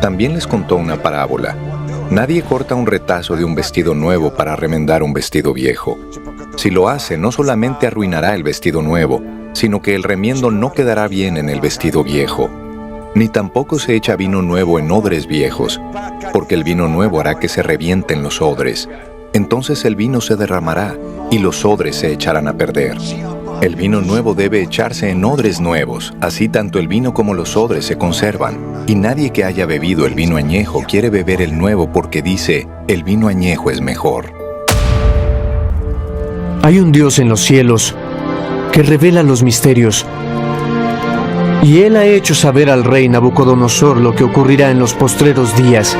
También les contó una parábola. Nadie corta un retazo de un vestido nuevo para remendar un vestido viejo. Si lo hace, no solamente arruinará el vestido nuevo, sino que el remiendo no quedará bien en el vestido viejo. Ni tampoco se echa vino nuevo en odres viejos, porque el vino nuevo hará que se revienten los odres. Entonces el vino se derramará y los odres se echarán a perder. El vino nuevo debe echarse en odres nuevos, así tanto el vino como los odres se conservan. Y nadie que haya bebido el vino añejo quiere beber el nuevo porque dice, el vino añejo es mejor. Hay un Dios en los cielos que revela los misterios. Y Él ha hecho saber al rey Nabucodonosor lo que ocurrirá en los postreros días.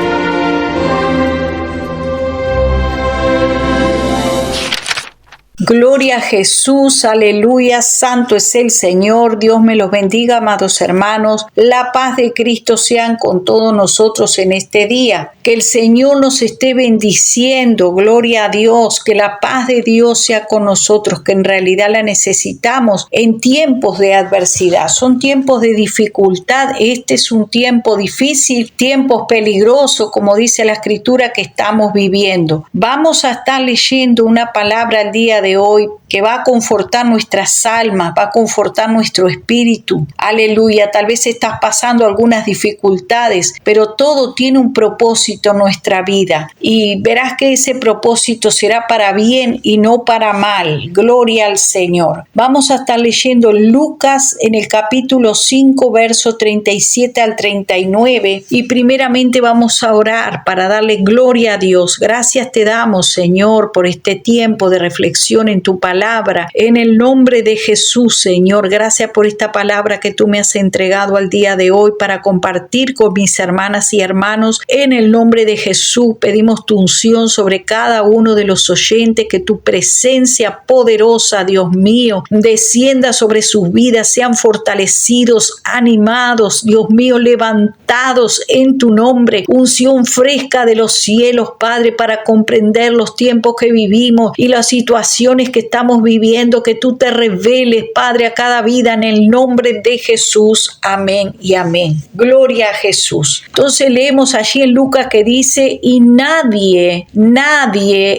Gloria a Jesús, aleluya, santo es el Señor. Dios me los bendiga, amados hermanos. La paz de Cristo sean con todos nosotros en este día. Que el Señor nos esté bendiciendo, gloria a Dios. Que la paz de Dios sea con nosotros, que en realidad la necesitamos en tiempos de adversidad. Son tiempos de dificultad. Este es un tiempo difícil, tiempos peligrosos, como dice la Escritura que estamos viviendo. Vamos a estar leyendo una palabra al día de hoy que va a confortar nuestras almas, va a confortar nuestro espíritu. Aleluya, tal vez estás pasando algunas dificultades, pero todo tiene un propósito en nuestra vida y verás que ese propósito será para bien y no para mal. Gloria al Señor. Vamos a estar leyendo Lucas en el capítulo 5, verso 37 al 39 y primeramente vamos a orar para darle gloria a Dios. Gracias te damos, Señor, por este tiempo de reflexión en tu palabra. En el nombre de Jesús, Señor, gracias por esta palabra que tú me has entregado al día de hoy para compartir con mis hermanas y hermanos. En el nombre de Jesús pedimos tu unción sobre cada uno de los oyentes, que tu presencia poderosa, Dios mío, descienda sobre sus vidas, sean fortalecidos, animados, Dios mío, levantados en tu nombre. Unción fresca de los cielos, Padre, para comprender los tiempos que vivimos y las situaciones que estamos viviendo, que tú te reveles, Padre, a cada vida en el nombre de Jesús. Amén y amén. Gloria a Jesús. Entonces leemos allí en Lucas que dice, y nadie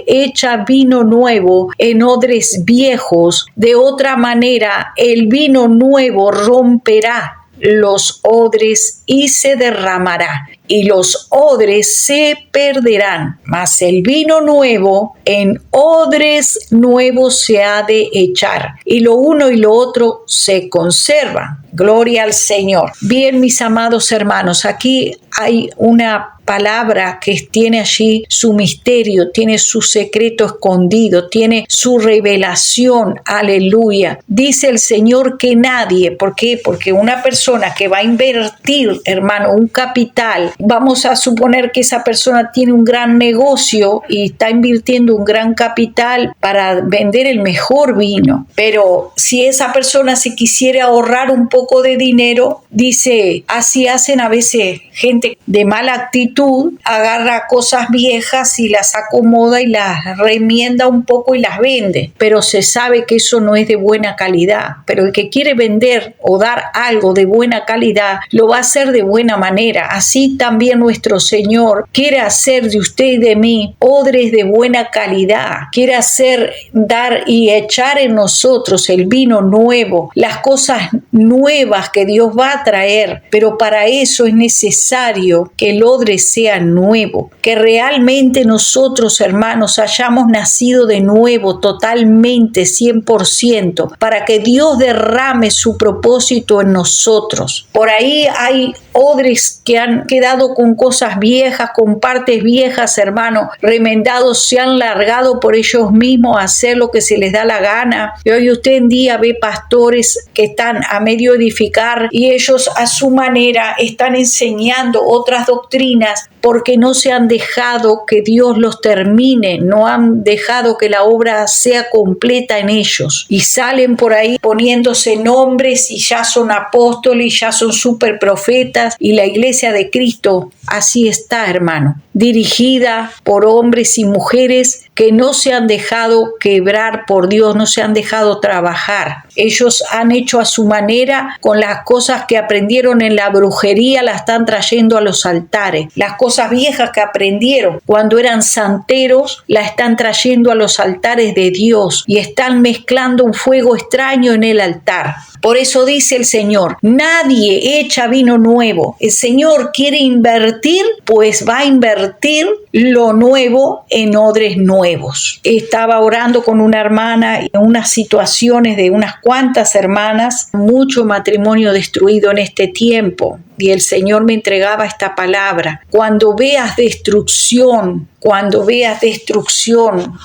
echa vino nuevo en odres viejos. De otra manera, el vino nuevo romperá los odres y se derramará, y los odres se perderán, mas el vino nuevo en odres nuevos se ha de echar, y lo uno y lo otro se conservan. Gloria al Señor. Bien, mis amados hermanos, aquí hay una palabra que tiene allí su misterio, tiene su secreto escondido, tiene su revelación. Aleluya. Dice el Señor que nadie, ¿por qué? Porque una persona que va a invertir, hermano, un capital, vamos a suponer que esa persona tiene un gran negocio y está invirtiendo un gran capital para vender el mejor vino. Pero si esa persona se quisiera ahorrar un poco de dinero, dice, así hacen a veces gente de mala actitud, agarra cosas viejas y las acomoda y las remienda un poco y las vende, pero se sabe que eso no es de buena calidad. Pero el que quiere vender o dar algo de buena calidad lo va a hacer de buena manera. Así también nuestro Señor quiere hacer de usted y de mí odres de buena calidad, quiere hacer, dar y echar en nosotros el vino nuevo, las cosas nuevas que Dios va a traer, pero para eso es necesario que el odre sea nuevo, que realmente nosotros, hermanos, hayamos nacido de nuevo totalmente, 100%, para que Dios derrame su propósito en nosotros. Por ahí hay odres que han quedado con cosas viejas, con partes viejas, hermanos, remendados, se han largado por ellos mismos a hacer lo que se les da la gana. Y hoy usted en día ve pastores que están a medio edificar y ellos a su manera están enseñando otras doctrinas porque no se han dejado que Dios los termine, no han dejado que la obra sea completa en ellos. Y salen por ahí poniéndose nombres y ya son apóstoles, y ya son superprofetas, y la iglesia de Cristo así está, hermano, dirigida por hombres y mujeres que no se han dejado quebrar por Dios, no se han dejado trabajar. Ellos han hecho a su manera, con las cosas que aprendieron en la brujería, las están trayendo a los altares. Las cosas viejas que aprendieron cuando eran santeros, las están trayendo a los altares de Dios y están mezclando un fuego extraño en el altar. Por eso dice el Señor, nadie echa vino nuevo. El Señor quiere invertir, pues va a invertir lo nuevo en odres nuevos. Estaba orando con una hermana en unas situaciones de unas cuantas hermanas, mucho matrimonio destruido en este tiempo. Y el Señor me entregaba esta palabra. Cuando veas destrucción,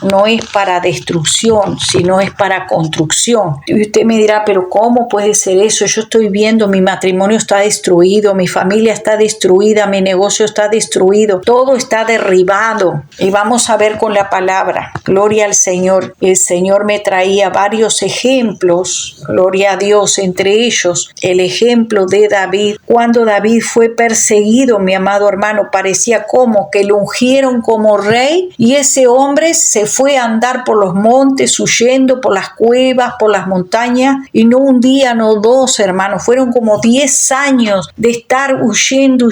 no es para destrucción, sino es para construcción. Y usted me dirá, pero ¿cómo puede ser eso? Yo estoy viendo, mi matrimonio está destruido, mi familia está destruida, mi negocio está destruido, todo está derribado. Y vamos a ver con la palabra. Gloria al Señor. El Señor me traía varios ejemplos, gloria a Dios, entre ellos el ejemplo de David. Cuando David fue perseguido, mi amado hermano, parecía como que lo ungieron como rey y ese hombre se fue a andar por los montes, huyendo por las cuevas, por las montañas, y no un día, no dos, hermanos, fueron como 10 años de estar huyendo.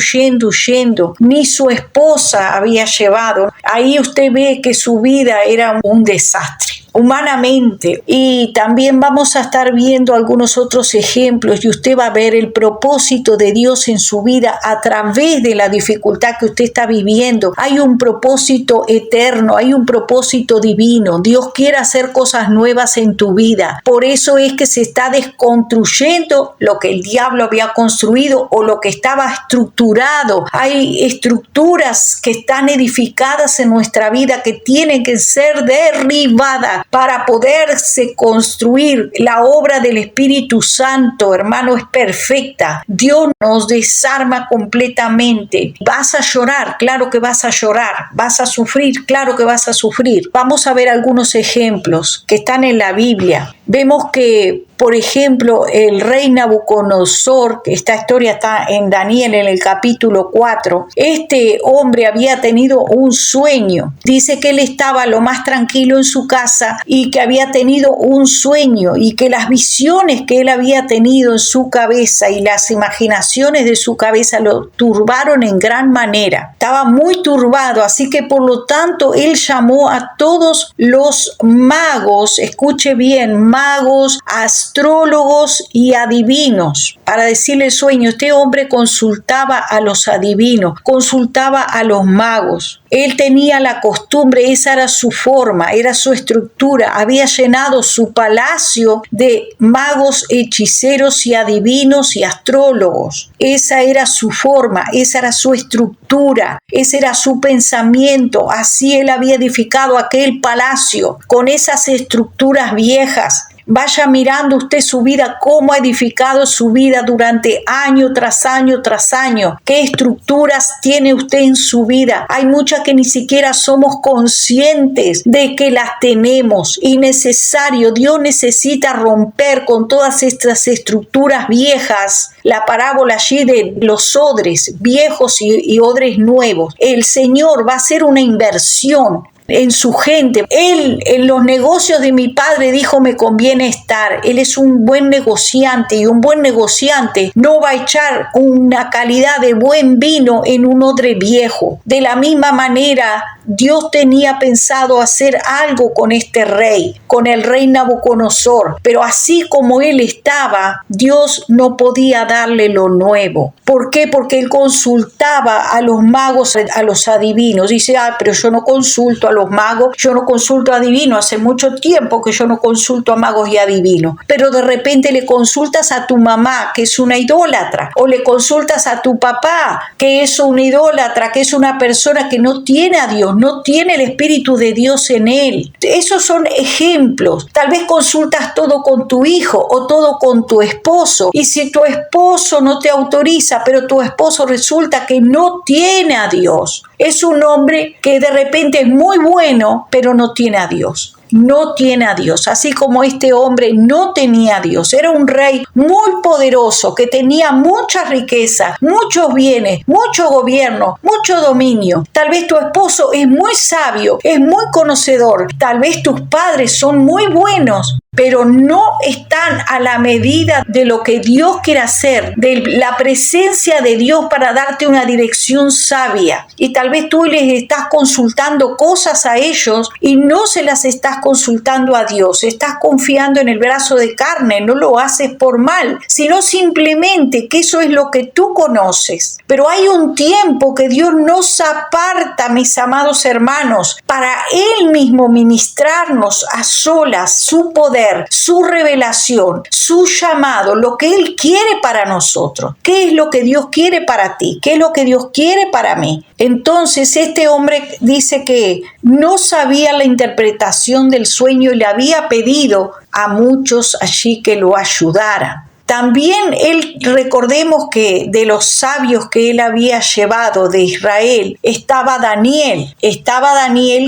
Ni su esposa había llevado. Ahí usted ve que su vida era un desastre humanamente. Y también vamos a estar viendo algunos otros ejemplos y usted va a ver el propósito de Dios en su vida a través de la dificultad que usted está viviendo. Hay un propósito eterno, hay un propósito divino. Dios quiere hacer cosas nuevas en tu vida. Por eso es que se está desconstruyendo lo que el diablo había construido o lo que estaba estructurado. Hay estructuras que están edificadas en nuestra vida que tienen que ser derribadas para poderse construir. La obra del Espíritu Santo, hermano, es perfecta. Dios nos desarma completamente. ¿Vas a llorar? Claro que vas a llorar. ¿Vas a sufrir? Claro que vas a sufrir. Vamos a ver algunos ejemplos que están en la Biblia. Vemos que, por ejemplo, el rey Nabucodonosor, que esta historia está en Daniel en el capítulo 4, este hombre había tenido un sueño. Dice que él estaba lo más tranquilo en su casa y que había tenido un sueño y que las visiones que él había tenido en su cabeza y las imaginaciones de su cabeza lo turbaron en gran manera. Estaba muy turbado, así que por lo tanto él llamó a todos los magos, escuche bien, magos, astrólogos y adivinos para decirle el sueño. Este hombre consultaba a los adivinos, consultaba a los magos. Él tenía la costumbre, esa era su forma, era su estructura. Había llenado su palacio de magos, hechiceros y adivinos y astrólogos. Esa era su forma, esa era su estructura, ese era su pensamiento. Así él había edificado aquel palacio con esas estructuras viejas. Vaya mirando usted su vida, cómo ha edificado su vida durante año tras año tras año. ¿Qué estructuras tiene usted en su vida? Hay muchas que ni siquiera somos conscientes de que las tenemos. Y necesario, Dios necesita romper con todas estas estructuras viejas. La parábola allí de los odres viejos y odres nuevos. El Señor va a hacer una inversión en su gente. Él, en los negocios de mi padre, dijo, me conviene estar. Él es un buen negociante y un buen negociante no va a echar una calidad de buen vino en un odre viejo. De la misma manera, Dios tenía pensado hacer algo con este rey, con el rey Nabucodonosor, pero así como él estaba, Dios no podía darle lo nuevo. ¿Por qué? Porque él consultaba a los magos, a los adivinos. Dice, pero yo no consulto a los magos, yo no consulto a adivinos. Hace mucho tiempo que yo no consulto a magos y adivinos. Pero de repente le consultas a tu mamá, que es una idólatra, o le consultas a tu papá, que es una idólatra, que es una persona que no tiene a Dios, no tiene el Espíritu de Dios en él. Esos son ejemplos. Tal vez consultas todo con tu hijo o todo con tu esposo, y si tu esposo no te autoriza, pero tu esposo resulta que no tiene a Dios, es un hombre que de repente es muy bueno, pero no tiene a Dios. No tiene a Dios, así como este hombre no tenía a Dios. Era un rey muy poderoso que tenía mucha riqueza, muchos bienes, mucho gobierno, mucho dominio. Tal vez tu esposo es muy sabio, es muy conocedor, tal vez tus padres son muy buenos, pero no están a la medida de lo que Dios quiere hacer, de la presencia de Dios para darte una dirección sabia. Y tal vez tú les estás consultando cosas a ellos y no se las estás consultando a Dios. Estás confiando en el brazo de carne, no lo haces por mal, sino simplemente que eso es lo que tú conoces. Pero hay un tiempo que Dios nos aparta, mis amados hermanos, para Él mismo ministrarnos a solas su poder, su revelación, su llamado, lo que Él quiere para nosotros. ¿Qué es lo que Dios quiere para ti? ¿Qué es lo que Dios quiere para mí? Entonces este hombre dice que no sabía la interpretación del sueño y le había pedido a muchos allí que lo ayudaran. También recordemos que de los sabios que él había llevado de Israel estaba Daniel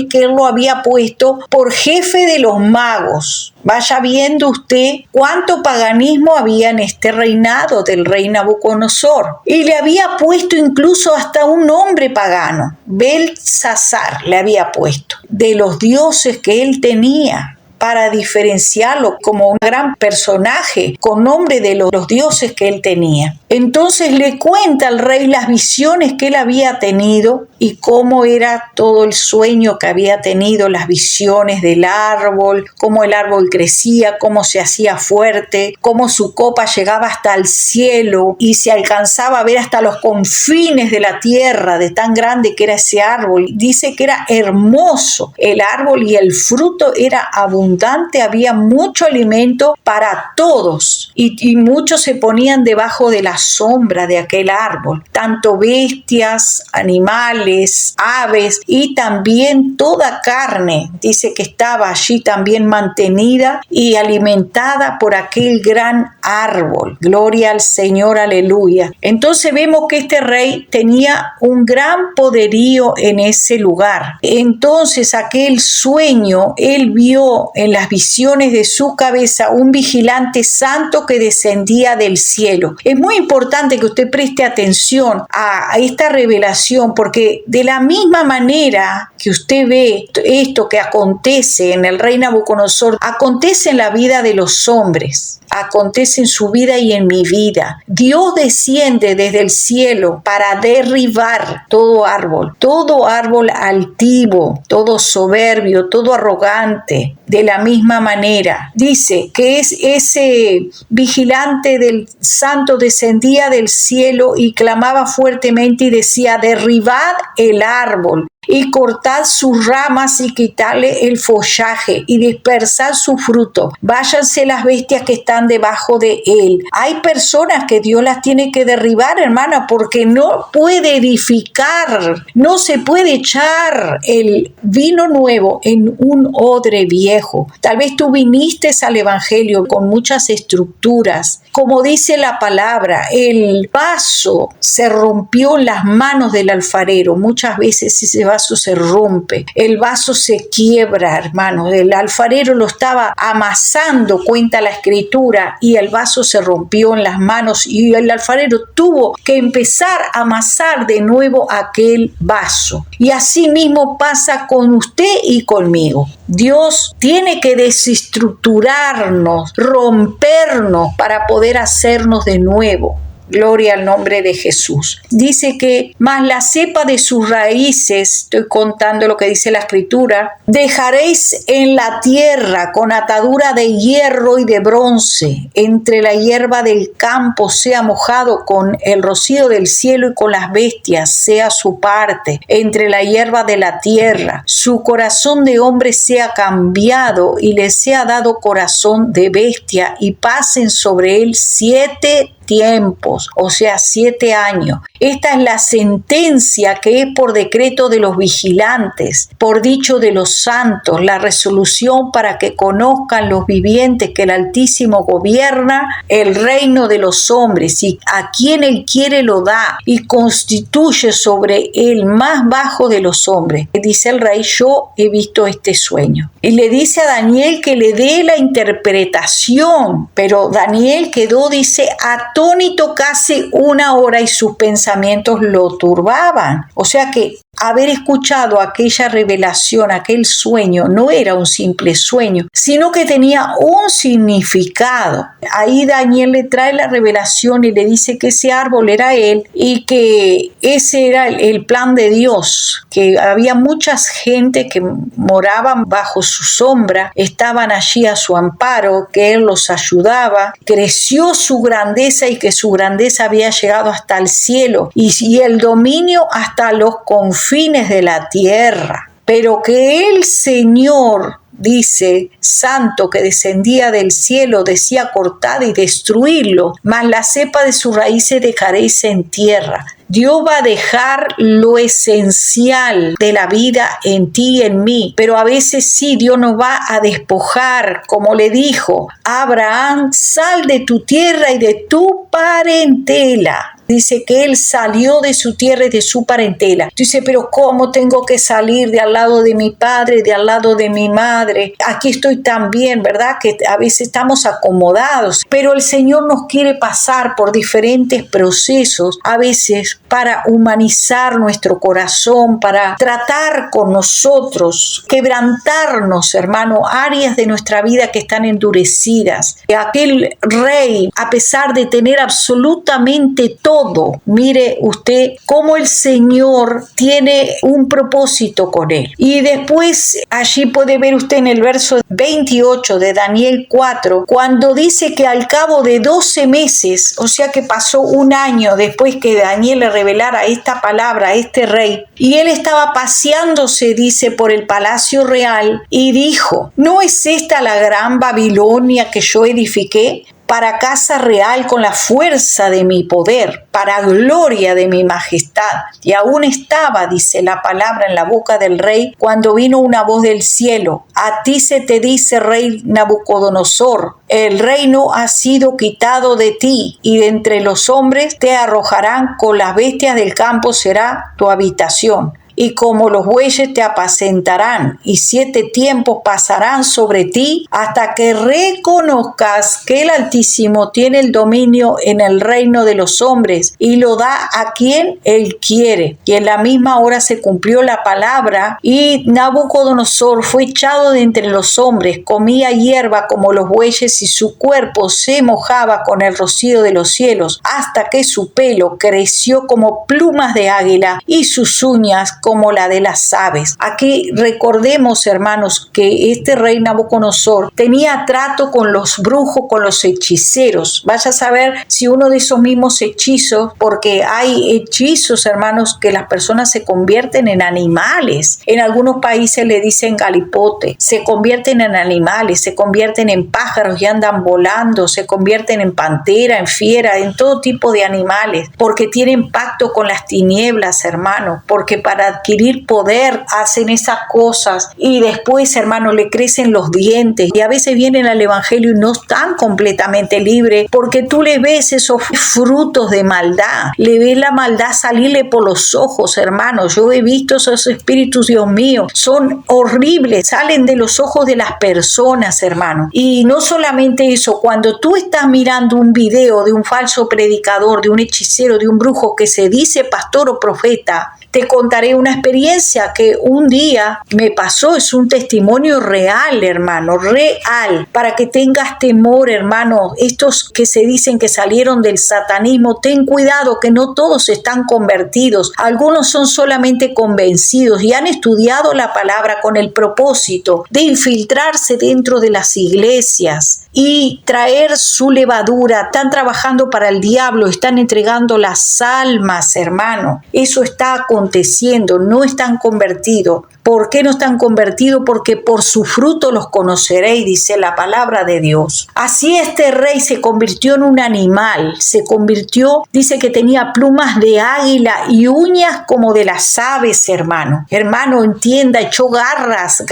que él lo había puesto por jefe de los magos. Vaya viendo usted cuánto paganismo había en este reinado del rey Nabucodonosor. Y le había puesto incluso hasta un nombre pagano, Belsasar le había puesto, de los dioses que él tenía, para diferenciarlo como un gran personaje con nombre de los dioses que él tenía. Entonces le cuenta al rey las visiones que él había tenido y cómo era todo el sueño que había tenido, las visiones del árbol, cómo el árbol crecía, cómo se hacía fuerte, cómo su copa llegaba hasta el cielo y se alcanzaba a ver hasta los confines de la tierra, de tan grande que era ese árbol. Dice que era hermoso el árbol y el fruto era abundante, había mucho alimento para todos y muchos se ponían debajo de la sombra de aquel árbol, tanto bestias, animales, aves y también toda carne. Dice que estaba allí también mantenida y alimentada por aquel gran árbol. Gloria al Señor, aleluya. Entonces vemos que este rey tenía un gran poderío en ese lugar. Entonces aquel sueño, él vio en las visiones de su cabeza un vigilante santo que descendía del cielo. Es muy importante que usted preste atención a esta revelación, porque de la misma manera que usted ve esto que acontece en el rey Nabucodonosor, acontece en la vida de los hombres, acontece en su vida y en mi vida. Dios desciende desde el cielo para derribar todo árbol altivo, todo soberbio, todo arrogante. De la misma manera, dice que ese vigilante del santo descendía del cielo y clamaba fuertemente y decía: derribad el árbol y cortad sus ramas y quitarle el follaje y dispersad su fruto. Váyanse las bestias que están debajo de él. Hay personas que Dios las tiene que derribar, hermana, porque no puede edificar, no se puede echar el vino nuevo en un odre viejo. Tal vez tú viniste al evangelio con muchas estructuras. Como dice la palabra, el vaso se rompió en las manos del alfarero. Muchas veces ese vaso se rompe, el vaso se quiebra, hermanos. El alfarero lo estaba amasando, cuenta la escritura, y el vaso se rompió en las manos y el alfarero tuvo que empezar a amasar de nuevo aquel vaso. Y así mismo pasa con usted y conmigo. Dios tiene que desestructurarnos, rompernos para poder hacernos de nuevo. Gloria al nombre de Jesús. Dice que más la cepa de sus raíces, estoy contando lo que dice la escritura, dejaréis en la tierra con atadura de hierro y de bronce. Entre la hierba del campo sea mojado con el rocío del cielo y con las bestias sea su parte. Entre la hierba de la tierra, su corazón de hombre sea cambiado y le sea dado corazón de bestia y pasen sobre él 7 tiempos, o sea 7 años, Esta es la sentencia que es por decreto de los vigilantes, por dicho de los santos, la resolución para que conozcan los vivientes que el Altísimo gobierna el reino de los hombres y a quien él quiere lo da y constituye sobre el más bajo de los hombres. Dice el rey, yo he visto este sueño. Y le dice a Daniel que le dé la interpretación, pero Daniel quedó, dice, atónito casi una hora y sus pensamientos lo turbaban. O sea que haber escuchado aquella revelación, aquel sueño, no era un simple sueño, sino que tenía un significado. Ahí Daniel le trae la revelación y le dice que ese árbol era él y que ese era el plan de Dios, que había mucha gente que moraban bajo su sombra, estaban allí a su amparo, que él los ayudaba. Creció su grandeza y que su grandeza había llegado hasta el cielo y el dominio hasta los confines de la tierra, pero que el Señor, dice, santo, que descendía del cielo, decía cortad y destruirlo, mas la cepa de sus raíces dejaréis en tierra. Dios va a dejar lo esencial de la vida en ti y en mí, pero a veces sí, Dios nos va a despojar, como le dijo a Abraham, sal de tu tierra y de tu parentela. Dice que él salió de su tierra y de su parentela. Dice, pero ¿cómo tengo que salir de al lado de mi padre, de al lado de mi madre? Aquí estoy tan bien, ¿verdad? Que a veces estamos acomodados, pero el Señor nos quiere pasar por diferentes procesos, a veces para humanizar nuestro corazón, para tratar con nosotros, quebrantarnos, hermano, áreas de nuestra vida que están endurecidas. Aquel rey, a pesar de tener absolutamente todo, mire usted cómo el Señor tiene un propósito con él. Y después allí puede ver usted en el verso 28 de Daniel 4, cuando dice que al cabo de 12 meses, o sea que pasó un año después que Daniel le revelara esta palabra a este rey, y él estaba paseándose, dice, por el palacio real y dijo, ¿no es esta la gran Babilonia que yo edifiqué para casa real con la fuerza de mi poder, para gloria de mi majestad? Y aún estaba, dice la palabra, en la boca del rey, cuando vino una voz del cielo. A ti se te dice, rey Nabucodonosor, el reino ha sido quitado de ti, y de entre los hombres te arrojarán, con las bestias del campo será tu habitación. Y como los bueyes te apacentarán, y 7 tiempos pasarán sobre ti, hasta que reconozcas que el Altísimo tiene el dominio en el reino de los hombres, y lo da a quien él quiere. Y en la misma hora se cumplió la palabra, y Nabucodonosor fue echado de entre los hombres, comía hierba como los bueyes, y su cuerpo se mojaba con el rocío de los cielos, hasta que su pelo creció como plumas de águila, y sus uñas como la de las aves. Aquí recordemos, hermanos, que este rey Nabucodonosor tenía trato con los brujos, con los hechiceros. Vaya a saber si uno de esos mismos hechizos, porque hay hechizos, hermanos, que las personas se convierten en animales. En algunos países le dicen galipote. Se convierten en animales, se convierten en pájaros y andan volando, se convierten en pantera, en fiera, en todo tipo de animales, porque tienen pacto con las tinieblas, hermanos, porque para adquirir poder hacen esas cosas y después, hermano, le crecen los dientes y a veces vienen al evangelio y no están completamente libres porque tú le ves esos frutos de maldad, le ves la maldad salirle por los ojos, hermano. Yo he visto esos espíritus, Dios mío, son horribles, salen de los ojos de las personas, hermano. Y no solamente eso, cuando tú estás mirando un video de un falso predicador, de un hechicero, de un brujo que se dice pastor o profeta, te contaré una experiencia que un día me pasó, es un testimonio real, hermano, real, para que tengas temor, hermano. Estos que se dicen que salieron del satanismo, ten cuidado que no todos están convertidos, algunos son solamente convencidos y han estudiado la palabra con el propósito de infiltrarse dentro de las iglesias y traer su levadura. Están trabajando para el diablo, están entregando las almas, hermano. Eso está aconteciendo. viviendo no están convertidos. ¿Por qué no están convertidos? Porque por su fruto los conoceréis, dice la palabra de Dios. Así este rey se convirtió en un animal, se convirtió, dice que tenía plumas de águila y uñas como de las aves, hermano. Hermano, entienda, echó garras,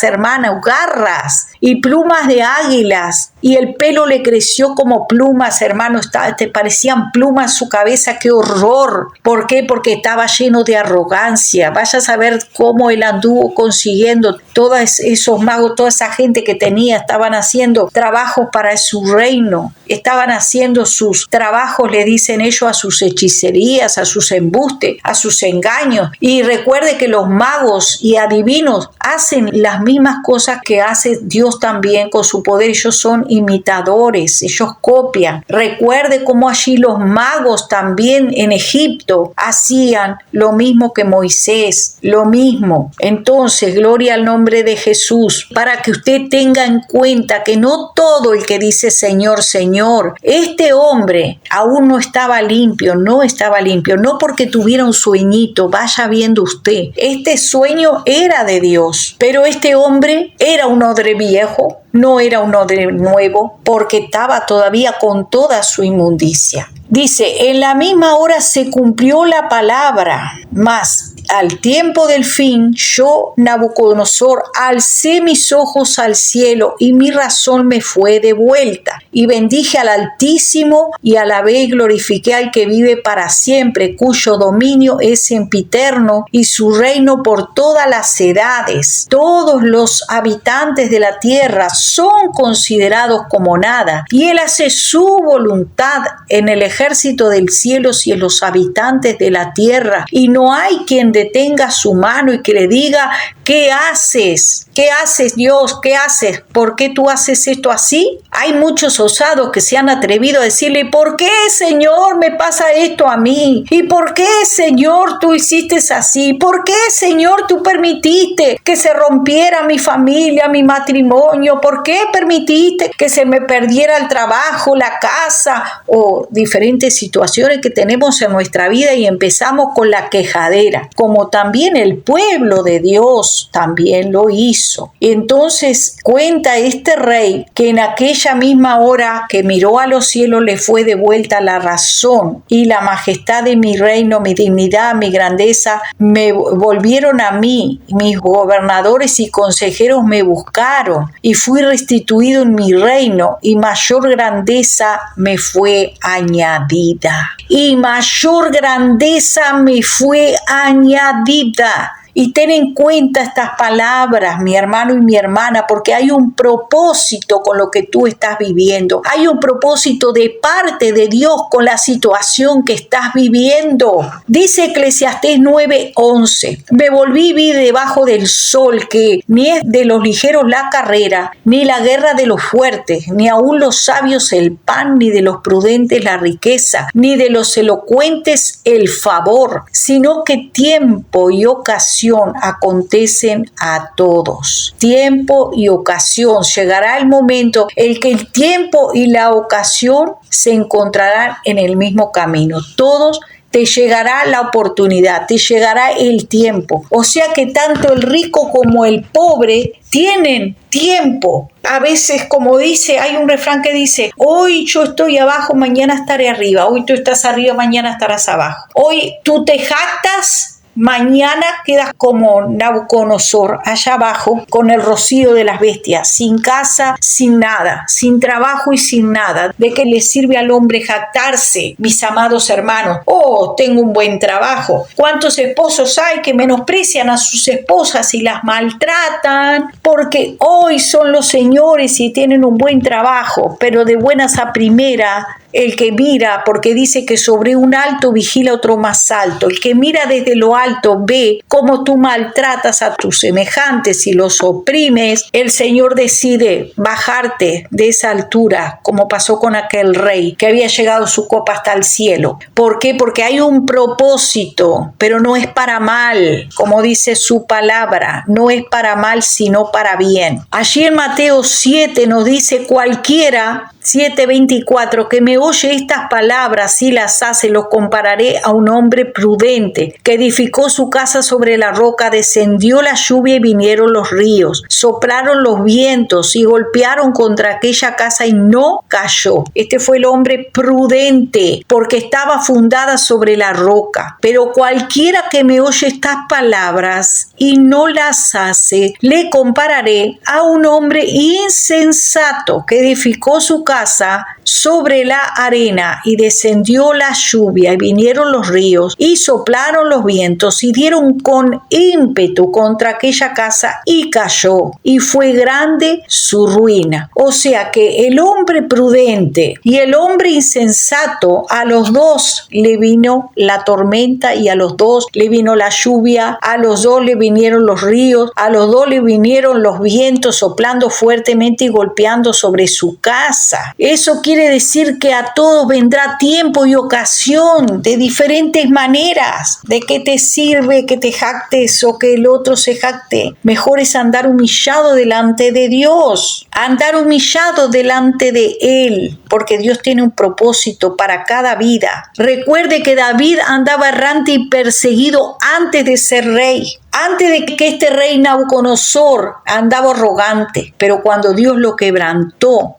hermano, garras y plumas de águilas. Y el pelo le creció como plumas, hermano, te parecían plumas su cabeza, qué horror. ¿Por qué? Porque estaba lleno de arrogancia. Vaya a saber cómo él anduvo consiguiendo todos esos magos, toda esa gente que tenía, estaban haciendo trabajos para su reino, estaban haciendo sus trabajos, le dicen ellos, a sus hechicerías, a sus embustes, a sus engaños. Y recuerde que los magos y adivinos hacen las mismas cosas que hace Dios también con su poder. Ellos son imitadores, ellos copian. Recuerde cómo allí los magos también en Egipto hacían lo mismo que Moisés, lo mismo. Entonces, gloria al nombre de Jesús, para que usted tenga en cuenta que no todo el que dice Señor, Señor, este hombre aún no estaba limpio, no porque tuviera un sueñito, vaya viendo usted. Este sueño era de Dios, pero este hombre era un odre viejo, no era un odre nuevo, porque estaba todavía con toda su inmundicia. Dice, en la misma hora se cumplió la palabra, mas al tiempo del fin, yo, Nabucodonosor, alcé mis ojos al cielo y mi razón me fue devuelta. Y bendije al Altísimo y alabé y glorifiqué al que vive para siempre, cuyo dominio es sempiterno y su reino por todas las edades. Todos los habitantes de la tierra son considerados como nada, y él hace su voluntad en el ejército del cielo y en los habitantes de la tierra, y no hay quien detenga su mano y que le diga, ¿qué haces? ¿Qué haces, Dios? ¿Qué haces? ¿Por qué tú haces esto así? Hay muchos osados que se han atrevido a decirle, ¿por qué, Señor, me pasa esto a mí? ¿Y por qué, Señor, tú hiciste así? ¿Por qué, Señor, tú permitiste que se rompiera mi familia, mi matrimonio? ¿Por qué permitiste que se me perdiera el trabajo, la casa o diferentes situaciones que tenemos en nuestra vida? Y empezamos con la quejadera, como también el pueblo de Dios también lo hizo. Entonces cuenta este rey que en aquella misma hora que miró a los cielos le fue devuelta la razón y la majestad de mi reino, mi dignidad, mi grandeza, me volvieron a mí. Mis gobernadores y consejeros me buscaron y fui restituido en mi reino y mayor grandeza me fue añadida. Y mayor grandeza me fue añadida. Y ten en cuenta estas palabras, mi hermano y mi hermana, porque hay un propósito con lo que tú estás viviendo. Hay un propósito de parte de Dios con la situación que estás viviendo. Dice Eclesiastés 9:11, me volví y vi debajo del sol que ni es de los ligeros la carrera, ni la guerra de los fuertes, ni aun los sabios el pan, ni de los prudentes la riqueza, ni de los elocuentes el favor, sino que tiempo y ocasión acontecen a todos. Tiempo y ocasión. Llegará el momento en que el tiempo y la ocasión se encontrarán en el mismo camino. Todos te llegará la oportunidad, te llegará el tiempo. O sea que tanto el rico como el pobre tienen tiempo. A veces, como dice, hay un refrán que dice, hoy yo estoy abajo, mañana estaré arriba. Hoy tú estás arriba, mañana estarás abajo. Hoy tú te jactas, mañana quedas como Nabucodonosor, allá abajo, con el rocío de las bestias, sin casa, sin nada, sin trabajo y sin nada. ¿De qué le sirve al hombre jactarse, mis amados hermanos? Oh, tengo un buen trabajo. ¿Cuántos esposos hay que menosprecian a sus esposas y las maltratan? Porque hoy son los señores y tienen un buen trabajo, pero de buenas a primera, el que mira, porque dice que sobre un alto vigila otro más alto. El que mira desde lo alto ve cómo tú maltratas a tus semejantes y los oprimes. El Señor decide bajarte de esa altura, como pasó con aquel rey que había llegado su copa hasta el cielo. ¿Por qué? Porque hay un propósito, pero no es para mal, como dice su palabra. No es para mal, sino para bien. Allí en Mateo 7 nos dice cualquiera, 7:24, que me oye estas palabras y las hace, lo compararé a un hombre prudente que edificó su casa sobre la roca, descendió la lluvia y vinieron los ríos, soplaron los vientos y golpearon contra aquella casa y no cayó. Este fue el hombre prudente porque estaba fundada sobre la roca. Pero cualquiera que me oye estas palabras y no las hace, le compararé a un hombre insensato que edificó su casa sobre la arena y descendió la lluvia y vinieron los ríos y soplaron los vientos y dieron con ímpetu contra aquella casa y cayó y fue grande su ruina. O sea que el hombre prudente y el hombre insensato, a los dos le vino la tormenta y a los dos le vino la lluvia, a los dos le vinieron los ríos, a los dos le vinieron los vientos soplando fuertemente y golpeando sobre su casa. Eso quiere decir que a todos vendrá tiempo y ocasión de diferentes maneras. ¿De qué te sirve que te jactes o que el otro se jacte? Mejor es andar humillado delante de Dios, andar humillado delante de Él, porque Dios tiene un propósito para cada vida. Recuerde que David andaba errante y perseguido antes de ser rey. Antes de que este rey Nabucodonosor andaba arrogante, pero cuando Dios lo quebrantó,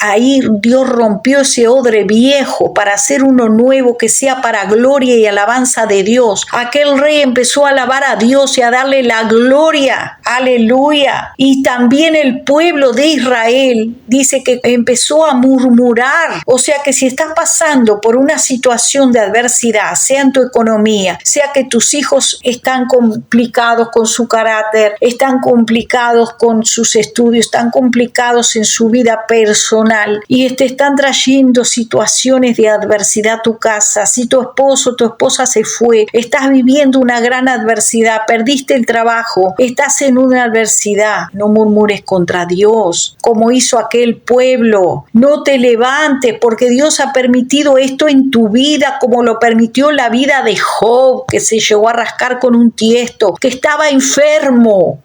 ahí Dios rompió ese odre viejo para hacer uno nuevo que sea para gloria y alabanza de Dios. Aquel rey empezó a alabar a Dios y a darle la gloria. Aleluya. Y también el pueblo de Israel dice que empezó a murmurar. O sea que si estás pasando por una situación de adversidad, sea en tu economía, sea que tus hijos están complicados con su carácter, están complicados con sus estudios, están complicados en su vida personal y te están trayendo situaciones de adversidad a tu casa. Si tu esposo o tu esposa se fue, estás viviendo una gran adversidad, perdiste el trabajo, estás en una adversidad, no murmures contra Dios como hizo aquel pueblo. No te levantes porque Dios ha permitido esto en tu vida, como lo permitió la vida de Job, que se llegó a rascar con un tiesto, que estaba enfermo,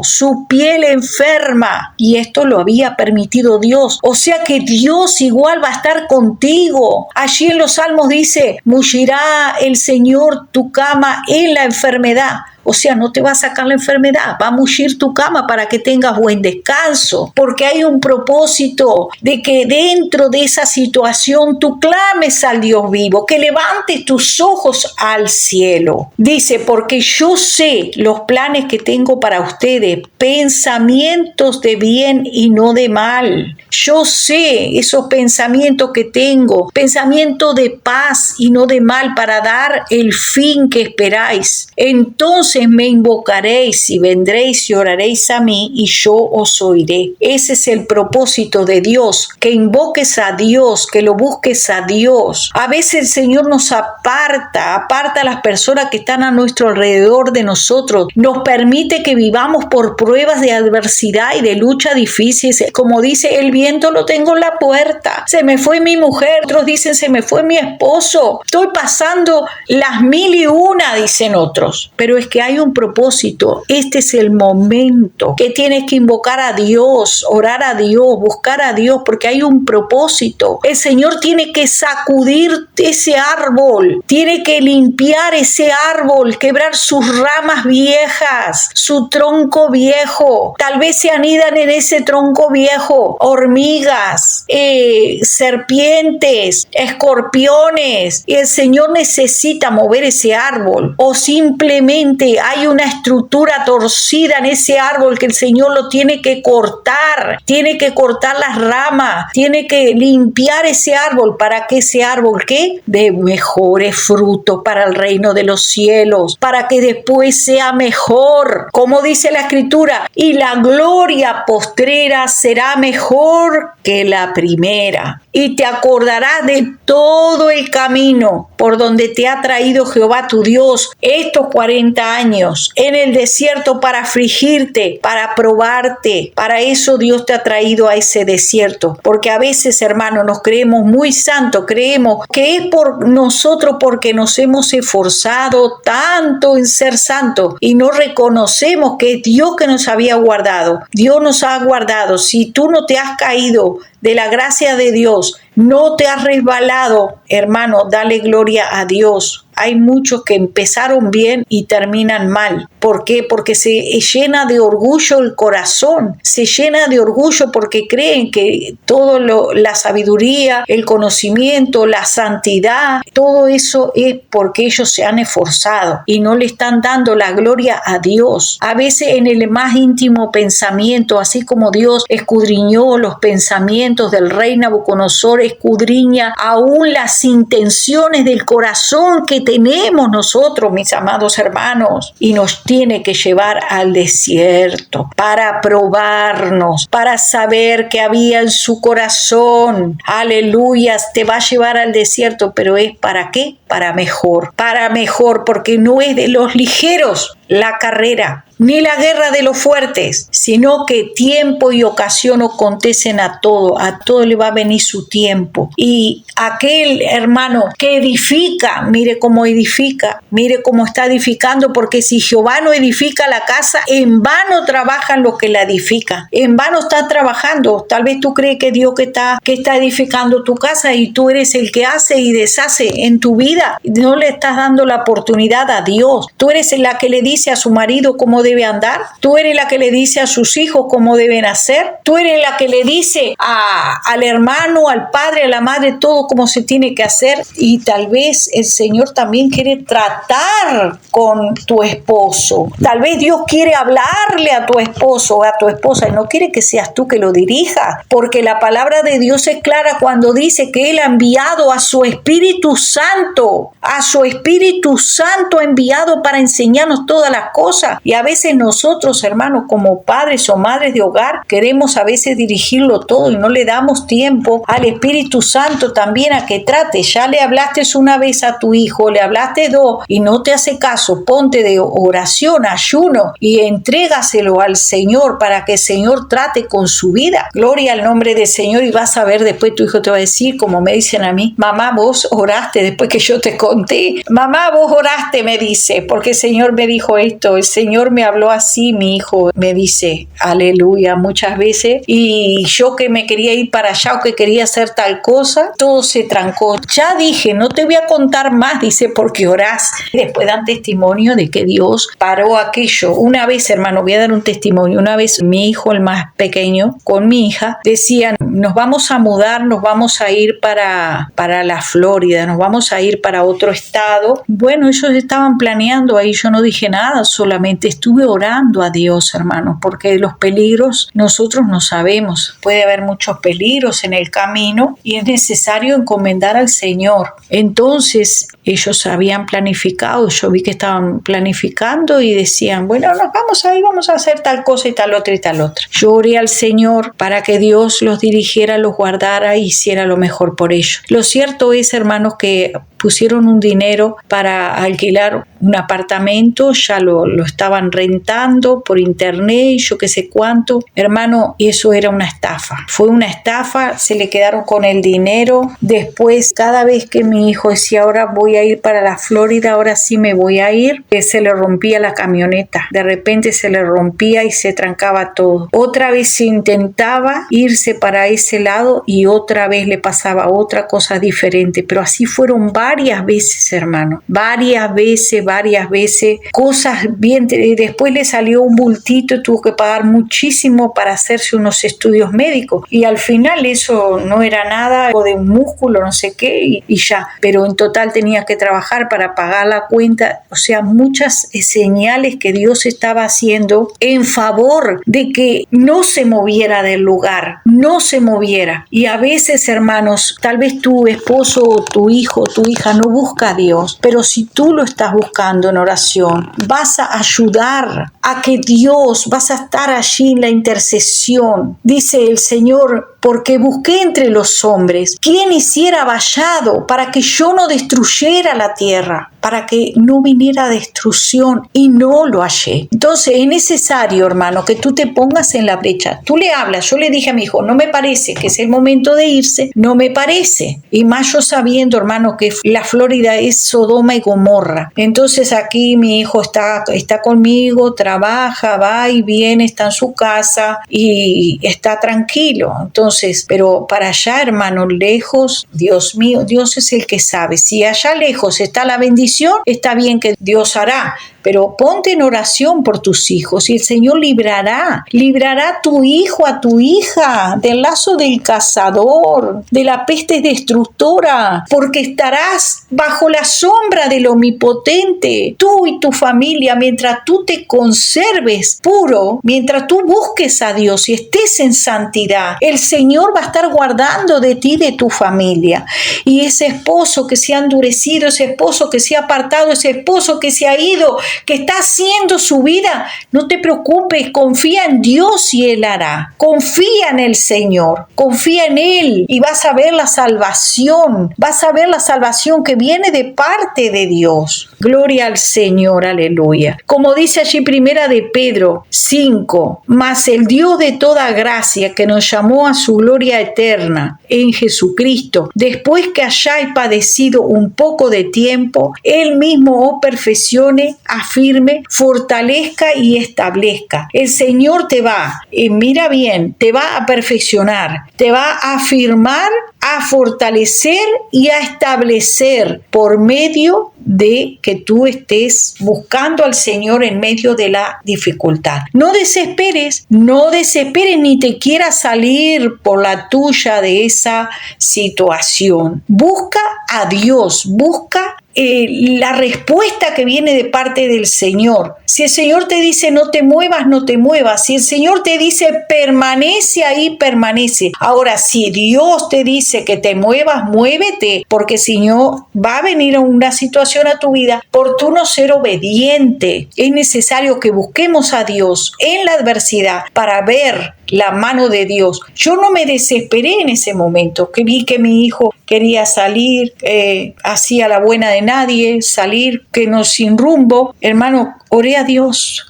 su piel enferma, y esto lo había permitido Dios. O sea que Dios igual va a estar contigo. Allí en los Salmos dice: mullirá el Señor tu cama en la enfermedad. O sea, no te va a sacar la enfermedad, va a mullir tu cama para que tengas buen descanso, porque hay un propósito de que dentro de esa situación tú clames al Dios vivo, que levantes tus ojos al cielo. Dice: porque yo sé los planes que tengo para ustedes, pensamientos de bien y no de mal. Yo sé esos pensamientos que tengo, pensamientos de paz y no de mal, para dar el fin que esperáis. Entonces me invocaréis y vendréis y oraréis a mí y yo os oiré. Ese es el propósito de Dios, que invoques a Dios, que lo busques a Dios. A veces el Señor nos aparta a las personas que están a nuestro alrededor de nosotros, nos permite que vivamos por pruebas de adversidad y de lucha difíciles. Como dice, el viento lo tengo en la puerta, se me fue mi mujer, otros dicen se me fue mi esposo, estoy pasando las 1001, dicen otros, pero es que hay un propósito. Este es el momento que tienes que invocar a Dios, orar a Dios, buscar a Dios, porque hay un propósito. El Señor tiene que sacudir ese árbol, tiene que limpiar ese árbol, quebrar sus ramas viejas, su tronco viejo. Tal vez se anidan en ese tronco viejo hormigas, serpientes, escorpiones, y el Señor necesita mover ese árbol, o simplemente hay una estructura torcida en ese árbol que el Señor lo tiene que cortar las ramas, tiene que limpiar ese árbol para que ese árbol ¿qué? Dé mejores frutos para el reino de los cielos, para que después sea mejor, como dice la Escritura, y la gloria postrera será mejor que la primera. Y te acordarás de todo el camino por donde te ha traído Jehová tu Dios estos 40 años en el desierto para afligirte, para probarte. Para eso Dios te ha traído a ese desierto. Porque a veces, hermanos, nos creemos muy santos, creemos que es por nosotros porque nos hemos esforzado tanto en ser santos y no reconocemos que es Dios que nos había guardado. Dios nos ha guardado. Si tú no te has caído de la gracia de Dios, No te has resbalado, hermano, dale gloria a Dios. Hay muchos que empezaron bien y terminan mal. ¿Por qué? Porque se llena de orgullo el corazón. Se llena de orgullo porque creen que todo la sabiduría, el conocimiento, la santidad, todo eso es porque ellos se han esforzado y no le están dando la gloria a Dios. A veces en el más íntimo pensamiento, así como Dios escudriñó los pensamientos del rey Nabucodonosor, escudriña aún las intenciones del corazón que tenemos nosotros, mis amados hermanos, y nos tiene que llevar al desierto para probarnos, para saber qué había en su corazón. Aleluya, te va a llevar al desierto, pero ¿es para qué? Para mejor, porque no es de los ligeros la carrera, ni la guerra de los fuertes, sino que tiempo y ocasión acontecen a todo le va a venir su tiempo. Y aquel hermano que edifica, mire cómo está edificando, porque si Jehová no edifica la casa, en vano trabajan los que la edifican, en vano está trabajando. Tal vez tú crees que Dios que está edificando tu casa y tú eres el que hace y deshace en tu vida, no le estás dando la oportunidad a Dios. Tú eres la que le dice a su marido cómo debe andar, tú eres la que le dice a sus hijos cómo deben hacer, tú eres la que le dice al hermano, al padre, a la madre, todo cómo se tiene que hacer. Y tal vez el Señor también quiere tratar con tu esposo, tal vez Dios quiere hablarle a tu esposo o a tu esposa y no quiere que seas tú que lo dirijas, porque la palabra de Dios es clara cuando dice que Él ha enviado a su Espíritu Santo, ha enviado para enseñarnos todas las cosas. Y a veces nosotros, hermanos, como padres o madres de hogar, queremos a veces dirigirlo todo y no le damos tiempo al Espíritu Santo también a que trate. Ya le hablaste una vez a tu hijo, le hablaste dos y no te hace caso, ponte de oración, ayuno y entrégaselo al Señor para que el Señor trate con su vida. Gloria al nombre del Señor. Y vas a ver, después tu hijo te va a decir, como me dicen a mí, mamá, vos oraste después que yo te conté, mamá, vos oraste, me dice, porque el Señor me dijo esto, el Señor me habló así, mi hijo me dice, aleluya, muchas veces, y yo que me quería ir para allá o que quería hacer tal cosa, todo se trancó. Ya dije, no te voy a contar más, dice, porque orás. Y después dan testimonio de que Dios paró aquello. Una vez, hermano, voy a dar un testimonio, una vez mi hijo, el más pequeño, con mi hija, decían, nos vamos a mudar, nos vamos a ir para la Florida, nos vamos a ir para otro estado. Bueno, ellos estaban planeando ahí, yo no dije nada, solamente estuve orando a Dios, hermanos, porque los peligros nosotros no sabemos. Puede haber muchos peligros en el camino y es necesario encomendar al Señor. Entonces, ellos habían planificado, yo vi que estaban planificando y decían, bueno, nos vamos a ir, vamos a hacer tal cosa y tal otra y tal otra. Yo oré al Señor para que Dios los dirigiera, los guardara e hiciera lo mejor por ellos. Lo cierto es, hermanos, que pusieron un dinero para alquilar un apartamento, ya lo estaban rentando por internet y yo qué sé cuánto. Hermano, eso era una estafa. Fue una estafa, se le quedaron con el dinero. Después, cada vez que mi hijo decía, ahora voy a ir para la Florida, ahora sí me voy a ir, se le rompía la camioneta. De repente se le rompía y se trancaba todo. Otra vez se intentaba irse para ese lado y otra vez le pasaba otra cosa diferente. Pero así fueron varias veces, hermano. Varias veces. Cosas bien. Después le salió un bultito y tuvo que pagar muchísimo para hacerse unos estudios médicos. Y al final eso no era nada, o de un músculo, no sé qué, y ya. Pero en total tenía que trabajar para pagar la cuenta. O sea, muchas señales que Dios estaba haciendo en favor de que no se moviera del lugar, no se moviera. Y a veces, hermanos, tal vez tu esposo o tu hijo, tu hija no busca a Dios, pero si tú lo estás buscando en oración, vas a ayudar a que Dios, vas a estar allí en la intercesión. Dice el Señor, porque busqué entre los hombres quien hiciera vallado para que yo no destruyera la tierra, para que no viniera destrucción, y no lo hallé. Entonces es necesario, hermano, que tú te pongas en la brecha. Tú le hablas. Yo le dije a mi hijo, no me parece que es el momento de irse, no me parece. Y más yo sabiendo, hermano, que la Florida es Sodoma y Gomorra. Entonces aquí mi hijo está conmigo, trabaja, va y viene, está en su casa y está tranquilo. Entonces, pero para allá, hermano, lejos, Dios mío, Dios es el que sabe. Si allá lejos está la bendición, está bien que Dios hará. Pero ponte en oración por tus hijos y el Señor librará a tu hijo, a tu hija del lazo del cazador, de la peste destructora, porque estarás bajo la sombra del Omnipotente, tú y tu familia, mientras tú te conserves puro, mientras tú busques a Dios y estés en santidad. El Señor va a estar guardando de ti, de tu familia. Y ese esposo que se ha endurecido, ese esposo que se ha apartado, ese esposo que se ha ido, que está haciendo su vida, no te preocupes, confía en Dios y Él hará. Confía en el Señor, confía en Él y vas a ver la salvación, que viene de parte de Dios. Gloria al Señor, aleluya. Como dice allí primera de Pedro 5, mas el Dios de toda gracia que nos llamó a su gloria eterna en Jesucristo, después que hayáis padecido un poco de tiempo, Él mismo os perfeccione, afirme, fortalezca y establezca. El Señor te va, mira bien, te va a perfeccionar, te va a afirmar, a fortalecer y a establecer por medio de que tú estés buscando al Señor en medio de la dificultad. No desesperes ni te quieras salir por la tuya de esa situación. Busca a Dios, busca la respuesta que viene de parte del Señor. Si el Señor te dice no te muevas, no te muevas. Si el Señor te dice permanece ahí, permanece. Ahora, si Dios te dice que te muevas, muévete, porque si no va a venir una situación a tu vida por tú no ser obediente. Es necesario que busquemos a Dios en la adversidad para ver la mano de Dios. Yo no me desesperé en ese momento, que vi que mi hijo quería salir, hacía la buena de nadie, salir que no sin rumbo. Hermano, oré a Dios,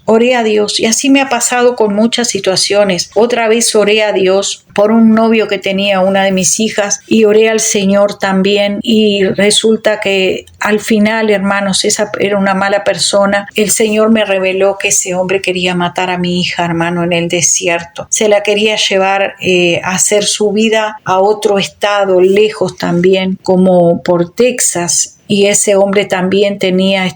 y así me ha pasado con muchas situaciones. Otra vez oré a Dios por un novio que tenía una de mis hijas y oré al Señor también y resulta que al final, hermanos, esa era una mala persona. El Señor me reveló que ese hombre quería matar a mi hija, hermano, en el desierto. Se la quería llevar a hacer su vida a otro estado, lejos también, como por Texas. Y ese hombre también tenía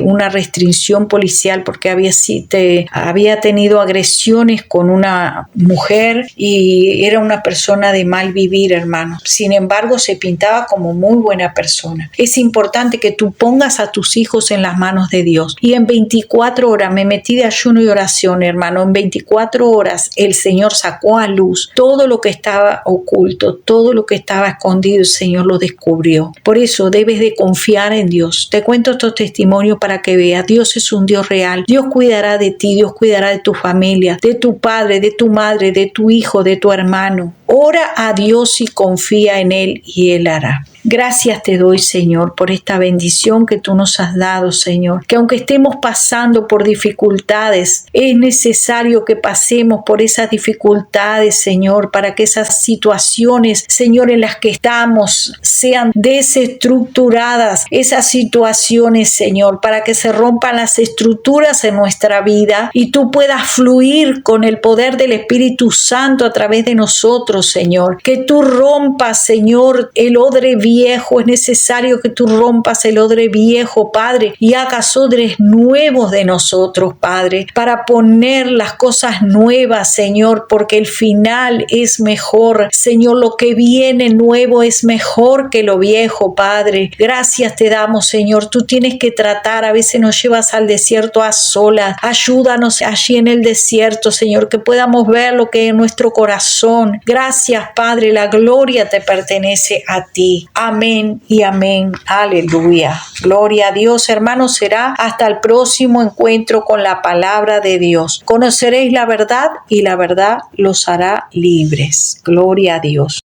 una restricción policial porque había tenido agresiones con una mujer y era una persona de mal vivir, hermano. Sin embargo, se pintaba como muy buena persona. Es importante que tú pongas a tus hijos en las manos de Dios. Y en 24 horas me metí de ayuno y oración, hermano. En 24 horas el Señor sacó a luz todo lo que estaba oculto, todo lo que estaba escondido, el Señor lo descubrió. Por eso debes de confiar en Dios. Te cuento estos testimonios para que veas, Dios es un Dios real. Dios cuidará de ti, Dios cuidará de tu familia, de tu padre, de tu madre, de tu hijo, de tu hermano. Ora a Dios y confía en Él y Él hará. Gracias te doy, Señor, por esta bendición que tú nos has dado, Señor. Que aunque estemos pasando por dificultades, es necesario que pasemos por esas dificultades, Señor, para que esas situaciones, Señor, en las que estamos sean desestructuradas. Esas situaciones, Señor, para que se rompan las estructuras en nuestra vida y tú puedas fluir con el poder del Espíritu Santo a través de nosotros, Señor. Que tú rompas, Señor, el odre viejo. Es necesario que tú rompas el odre viejo, Padre, y hagas odres nuevos de nosotros, Padre, para poner las cosas nuevas, Señor, porque el final es mejor. Señor, lo que viene nuevo es mejor que lo viejo, Padre. Gracias te damos, Señor. Tú tienes que tratar, a veces nos llevas al desierto a solas. Ayúdanos allí en el desierto, Señor, que podamos ver lo que es en nuestro corazón. Gracias, Padre, la gloria te pertenece a ti. Amén y amén. Aleluya. Gloria a Dios, hermanos. Será hasta el próximo encuentro con la palabra de Dios. Conoceréis la verdad y la verdad los hará libres. Gloria a Dios.